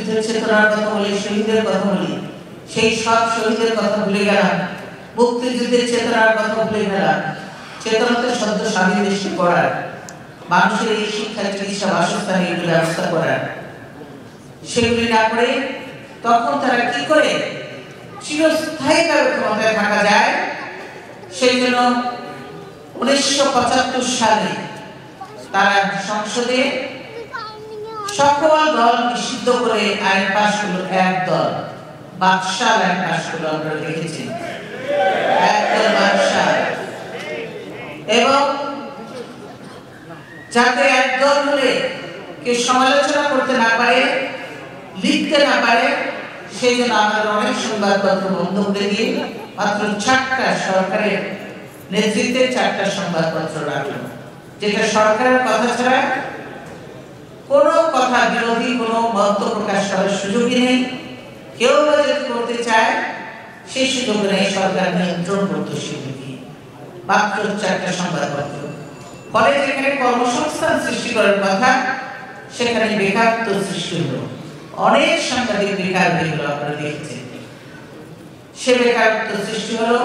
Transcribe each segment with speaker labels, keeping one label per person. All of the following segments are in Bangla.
Speaker 1: মুক্তিযুদ্ধের চেতনার কথা বলি, শহীদের কথা বলি, সেই সব শহীদের কথা ভুলে গেলাম, মুক্তিযুদ্ধের চেতনার কথা ভুলে গেলাম। চেতনাতে সদ্য স্বাধীন দেশকে করার, মানুষের এই শিক্ষা, চিকিৎসা, বাসস্থান এগুলো ব্যবস্থা করার, সেগুলি না করে তখন তারা কি করে চিরস্থায়ীভাবে ক্ষমতায় থাকা যায়, সেই জন্য 1975 সালে তারা সংসদে সকল দল নিষিদ্ধ করে আইন পাশ করলো। এক দল বাদশাহ আইন পাশ করলো, আপনারা দেখেছি, একদল বাদশাহ। এবং যাতে একদল হলে কেউ সমালোচনা করতে না পারে, লিখতে না পারে, সেই জন্য আমাদের অনেক সংবাদপত্র বন্ধ করে দিয়ে মাত্র 4টা সরকারের নেতৃত্বে 4টা সংবাদপত্র রাখলো, যেটা সরকারের কথা ছাড়া কোনো কথা বিরোধী কোনো মন্তব্য প্রকাশ করার সুযোগই নেই। কেউ যদি করতে চায় সেই সুযোগ নেই, সরকার নিয়ন্ত্রণ করতে সেগুলি মাত্র 4টা সংবাদপত্র। ফলে যেখানে কর্মসংস্থান সৃষ্টি করার কথা সেখানে বেকারত্ব সৃষ্টি হলো, অনেক সাংবাদিক বেকার হয়ে গেল, আপনারা দেখেছেন। সে বেকারত্ব সৃষ্টি হলো,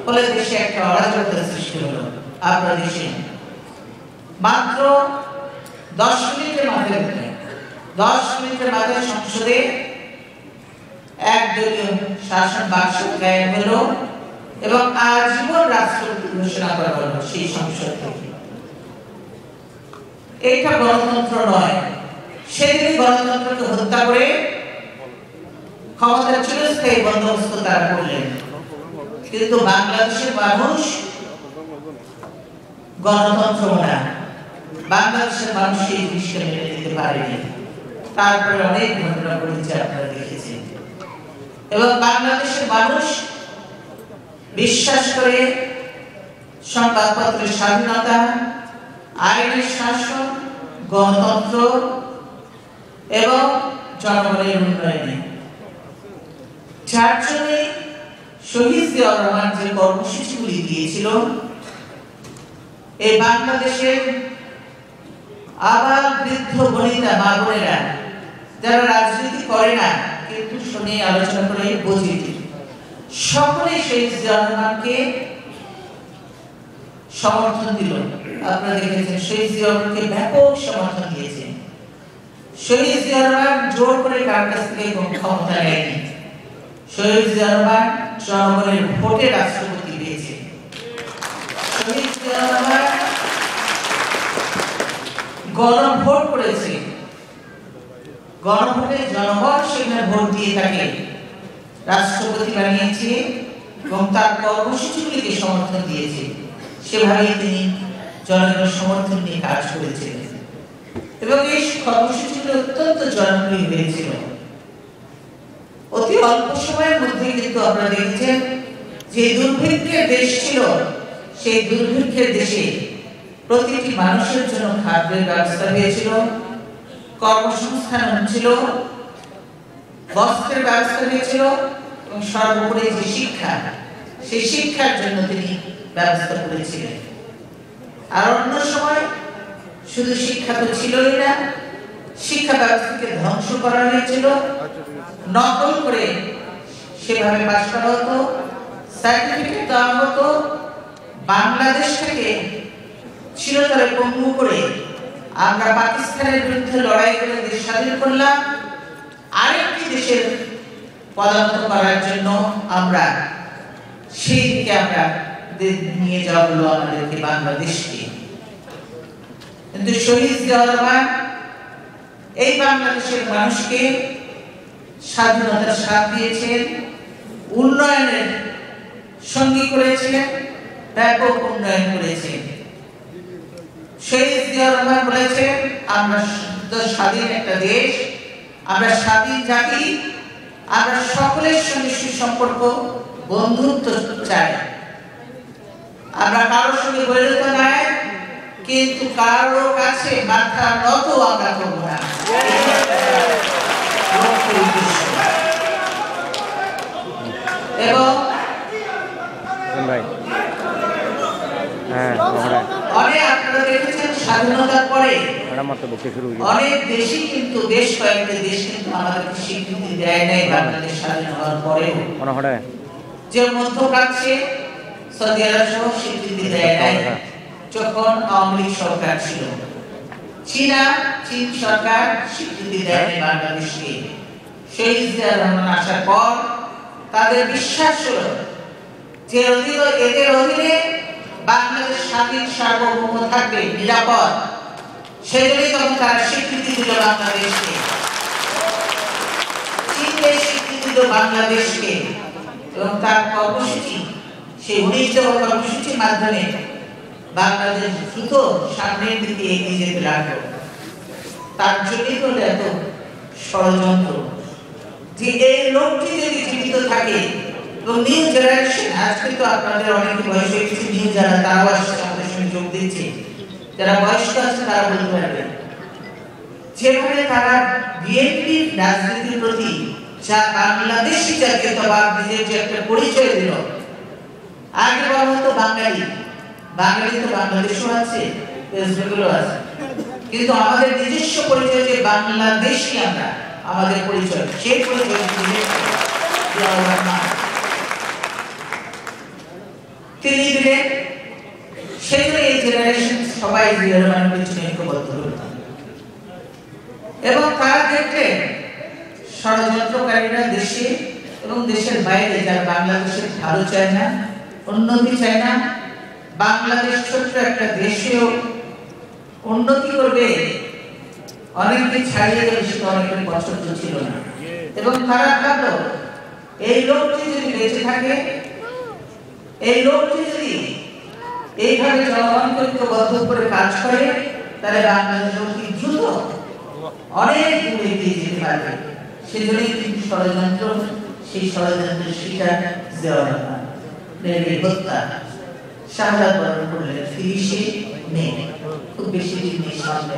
Speaker 1: ফলে দেশে একটা অরাজকতা সৃষ্টি হলো। আপনারা দেশে মাত্র 10 মিনিটের মাথায় সংসদে একদলীয় শাসন বাক্স কায়েম হলো এবং আজীবন রাষ্ট্রপতি ঘোষণা করা হলো সেই সংসদ থেকে। এটা গণতন্ত্র নয়। সেদিন গণতন্ত্রকে হত্যা করে ক্ষমতার চিরস্থায়ী বন্দোবস্ত তারা করলেন। কিন্তু বাংলাদেশের মানুষ গণতন্ত্র না, বাংলাদেশের মানুষ এই জিনিসটা মেনে নিতে পারেনি। তারপরে অনেক ঘটনা ঘটেছে, আপনারা দেখেছেন। এবং বাংলাদেশের মানুষ বিশ্বাস করে সংবাদপত্রের স্বাধীনতা, আইনের শাসন, গণতন্ত্র এবং জনগণের উন্নয়নে। যার জন্য শহীদ জিয়াউর রহমান যে কর্মসূচিগুলি দিয়েছিল, এই বাংলাদেশের আবার বৃদ্ধ বনিতা মা বোনেরা যারা রাজনীতি করে না কিন্তু শুনে আলোচনা করে বুঝিয়ে দিল, সকলেই শহীদ জিয়াউর রহমানকে সমর্থন দিল। আপনারা দেখেছেন শহীদ জিয়াউর রহমানকে ব্যাপক সমর্থন দিয়েছেন। শহীদ জিয়াউর রহমান জোর করে কার কাছ থেকে ক্ষমতা নেয়নি। শহীদ জিয়াউর রহমান জনগণের ভোটে রাষ্ট্রপতি পেয়েছেন। শহীদ জিয়াউর রহমান গণভোট করেছে, গণভোটে জনগণ সেখানে ভোট দিয়ে থাকে, রাষ্ট্রপতি বানিয়েছে এবং তার কর্মসূচিগুলিকে সমর্থন দিয়েছে। সেভাবেই তিনি জনগণের সমর্থন নিয়ে কাজ করেছিলেন এবং এই কর্মসূচিগুলো অত্যন্ত জনপ্রিয় হয়েছিল। অতি অল্প সময়ের মধ্যে কিন্তু আপনারা দেখেছেন যে দুর্ভিক্ষের দেশ ছিল, সেই দুর্ভিক্ষের দেশে প্রতিটি মানুষের জন্য খাদ্যের ব্যবস্থা হয়েছিল, কর্মসংস্থান হচ্ছিল, বস্ত্রের ব্যবস্থা হয়েছিল এবং সর্বোপরি যে শিক্ষা, সেই শিক্ষার জন্য তিনি ব্যবস্থা করেছিলেন। আর অন্য সময় শুধু শিক্ষা তো ছিলই না, শিক্ষা ব্যবস্থাকে ধ্বংস করা হয়েছিল, নকল করে সেভাবে পাশ করা হতো, সার্টিফিকেট দেওয়া হতো। বাংলাদেশ থেকে চিরতরে পঙ্গু করে আমরা পাকিস্তানের বিরুদ্ধে লড়াই করে দেশ স্বাধীন করলাম, আরেকটি দেশের পদার্থ করার জন্য আমরা সেই দিকে আমরা নিয়ে যাওয়া হলো আমাদেরকে, বাংলাদেশকে। কিন্তু শহীদ জিয়াউর রহমান এই বাংলাদেশের মানুষকে স্বাধীনতার স্বাদ দিয়েছেন, উন্নয়নের সঙ্গী করেছিলেন, ব্যাপক উন্নয়ন করেছেন। শহীদ জিয়াউর রহমান বলেছেন, আমরা স্বাধীন একটা দেশ, আমরা স্বাধীন জাতি, আমরা সকলের সঙ্গে সুসম্পর্ক, বন্ধুত্ব চাই। আমরা কারোর সঙ্গে বৈরতা নাই, কিন্তু কারো কাছে মাথা নত আমরা করব না। এবং অনেক আপনারা দেখেছেন স্বাধীনতার পরে অনেক দেশই কিন্তু বেশ কয়েকটা দেশ কিন্তু আমাদেরকে স্বীকৃতি দেয় নাই বাংলাদেশ স্বাধীন হওয়ার পরেও। যে মধ্যপ্রাচ্যে সৌদি আরব সহ স্বীকৃতি দেয় নাই যখন আওয়ামী লীগ সরকার ছিল। চীন সরকার স্বীকৃতি দেয় নাই বাংলাদেশকে। শহীদ জিয়া রহমান আসার পর তাদের বিশ্বাস হলো যে এদের অধীনে বাংলাদেশ স্বাধীন সার্বভৌম থাকবে, নিরাপদ। সেজন্যই তখন তারা স্বীকৃতি দিল বাংলাদেশকে, চীনকে স্বীকৃতি দিল বাংলাদেশকে। এবং তার কর্মসূচি, সেই 19 দফা কর্মসূচির মাধ্যমে বাংলাদেশ দ্রুত সামনের দিকে এগিয়ে যেতে লাগলো। তার জন্যই হলো এত ষড়যন্ত্র যে এই লোকটি যদি জীবিত থাকে এবং নিউ জেনারেশন, আজকে তো আপনাদের অনেক বয়স হয়ে গেছে, নিউ যারা তারাও আসছে আমাদের সঙ্গে যোগ দিচ্ছে, যারা বয়স্ক আছে তারা বলতে পারবে যেভাবে তারা বিএনপির রাজনীতির প্রতি যা বাংলাদেশি জাতীয়তাবাদ নিজের যে একটা পরিচয় দিল। আগে বলা হতো বাঙালি তো বাংলাদেশও আছে, ওয়েস্ট বেঙ্গলও আছে, কিন্তু আমাদের নিজস্ব পরিচয় যে বাংলাদেশি আমরা, আমাদের পরিচয়, সেই পরিচয় তিনি দিলেন। সেই জন্য এই জেনারেশন সবাই জিয়া রহমানের পিছনে ঐক্যবদ্ধ হল এবং তারা দেখলেন ষড়যন্ত্রকারীরা দেশে এবং দেশের বাইরে যারা বাংলাদেশের ভালো চায় না, উন্নতি চায় না, বাংলাদেশ ছোট্ট একটা দেশেও উন্নতি করবে, অনেককে ছাড়িয়ে গেলে সেটা অনেকের পছন্দ ছিল না। এবং তারা ভাবল এই লোকটি যদি বেঁচে থাকে, এই লোকটি যদি এইভাবে জনগণকে ঐক্যবদ্ধ করে কাজ করে, তাহলে বাংলাদেশ অতি দ্রুত অনেক দূরে এগিয়ে যেতে পারবে। সেজন্যই কিন্তু ষড়যন্ত্র, সেই ষড়যন্ত্রের শিকার জিয়া রহমান হত্যা, শাহাদাত বরণ করলেন 30 মে, খুব বেশি দিন নেই সামনে।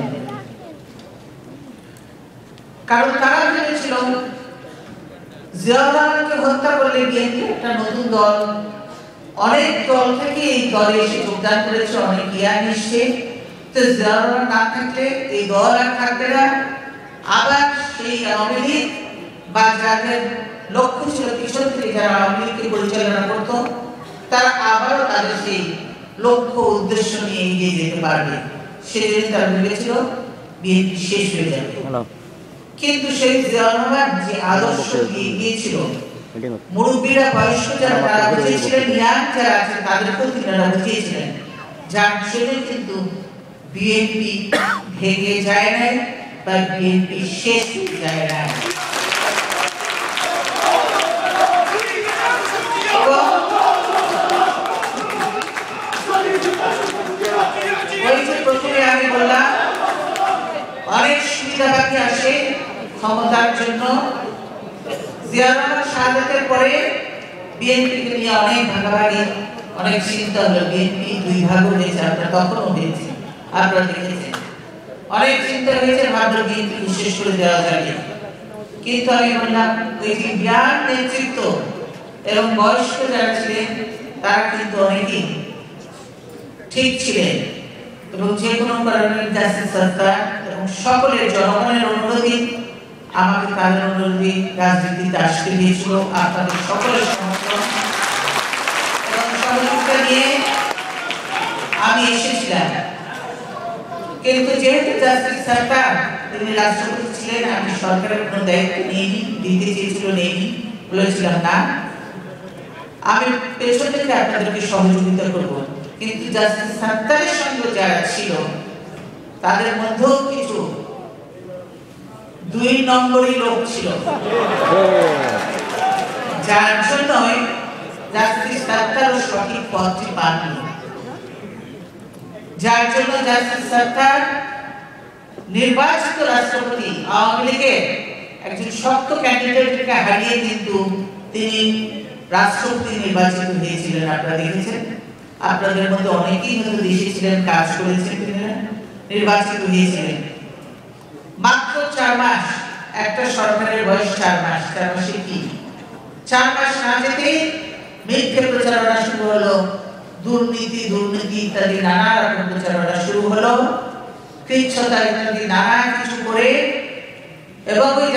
Speaker 1: কারণ তারা ভেবেছিল জিয়া রহমানকে হত্যা করলে বিএনপি একটা নতুন দল, অনেক দল থেকে এই দলে এসে যোগদান করেছে, অনেক জ্ঞান এসছে, তো জিয়া রহমান না থাকলে এই দল আর থাকবে না। আবার সেই আওয়ামী লীগ বা যাদের লক্ষ্য ছিল পিছন থেকে যারা আওয়ামী লীগকে পরিচালনা করত, তারা আবারও তাদের সেই লক্ষ্য উদ্দেশ্য নিয়ে এগিয়ে যেতে পারবে। সেজন্য তারা ভেবেছিল বিএনপি শেষ হয়ে যাবে। কিন্তু সেই জিয়া রহমান যে আদর্শ দিয়ে গিয়েছিল, মুরব্বীরা বয়স্ক যারা তারা বুঝিয়েছিলেন, ইয়াং যারা আছে তাদেরকেও তিনারা বুঝিয়েছিলেন, যার জন্য কিন্তু বিএনপি ভেঙে যায় নাই বা বিএনপি শেষ হয়ে যায় নাই। ওই যে প্রথমে আমি বললাম অনেক সুবিধাবাদী আসে ক্ষমতার জন্য। জিয়া রহমান শাহাদাতের পরে বিএনপিকে নিয়ে অনেক ভাগাভাগি, অনেক চিন্তা হলো। বিএনপি 2 ভাগ হয়েছে, আপনারা তখনও হয়েছে, আপনারা দেখেছেন, অনেক চিন্তা হয়েছে, ভাবলো বিএনপি শেষ করে দেওয়া যাবে। কিন্তু আমি বললাম ওই যে জ্ঞান, নেতৃত্ব এবং বয়স্ক যারা ছিলেন তারা কিন্তু অনেকেই ঠিক ছিলেন এবং যে কোনো কারণে জাসিস সরকার এবং সকলের জনগণের অনুরোধে আমাকে তাদের অনুরোধে রাজনীতিতে আসতে হয়েছিল। আপনাদের সকলের সমর্থন এবং সহযোগিতা নিয়ে আমি এসেছিলাম। কিন্তু যেহেতু জাসিস সরকার তিনি রাষ্ট্রপতি ছিলেন, আমি সরকারের কোনো দায়িত্ব নিইনি, দিতে চেয়েছিল নেইনি, বলেছিলাম না, আমি পেছন থেকে আপনাদেরকে সহযোগিতা করব। কিন্তু জাস্টিস সরকারের সঙ্গে যারা ছিল তাদের মধ্যেও কিছু 2 নম্বরই লোক ছিল, যার জন্য জাস্টিস সরকারও সঠিক পথটি পাননি, যার জন্য জাস্টিস সরকার নির্বাচিত রাষ্ট্রপতি আওয়ামী লীগের একজন শক্ত ক্যান্ডিডেটকে হারিয়ে কিন্তু তিনি রাষ্ট্রপতি নির্বাচিত হয়েছিলেন। আপনারা দেখেছেন, আপনাদের মধ্যে অনেকেই হয়তো দেশে ছিলেন, কাজ করেছেন, নির্বাচিত হয়েছিলেন। মাত্র 4 মাস, একটা সরকারের বয়স 4 মাস, 4 মাসে কি 4 মাস না যেতেই মিথ্যে প্রচারণা শুরু হলো, দুর্নীতি ইত্যাদি নানা রকম প্রচারণা শুরু হলো কৃচ্ছতা ইত্যাদি নানা কিছু করে এবং ওই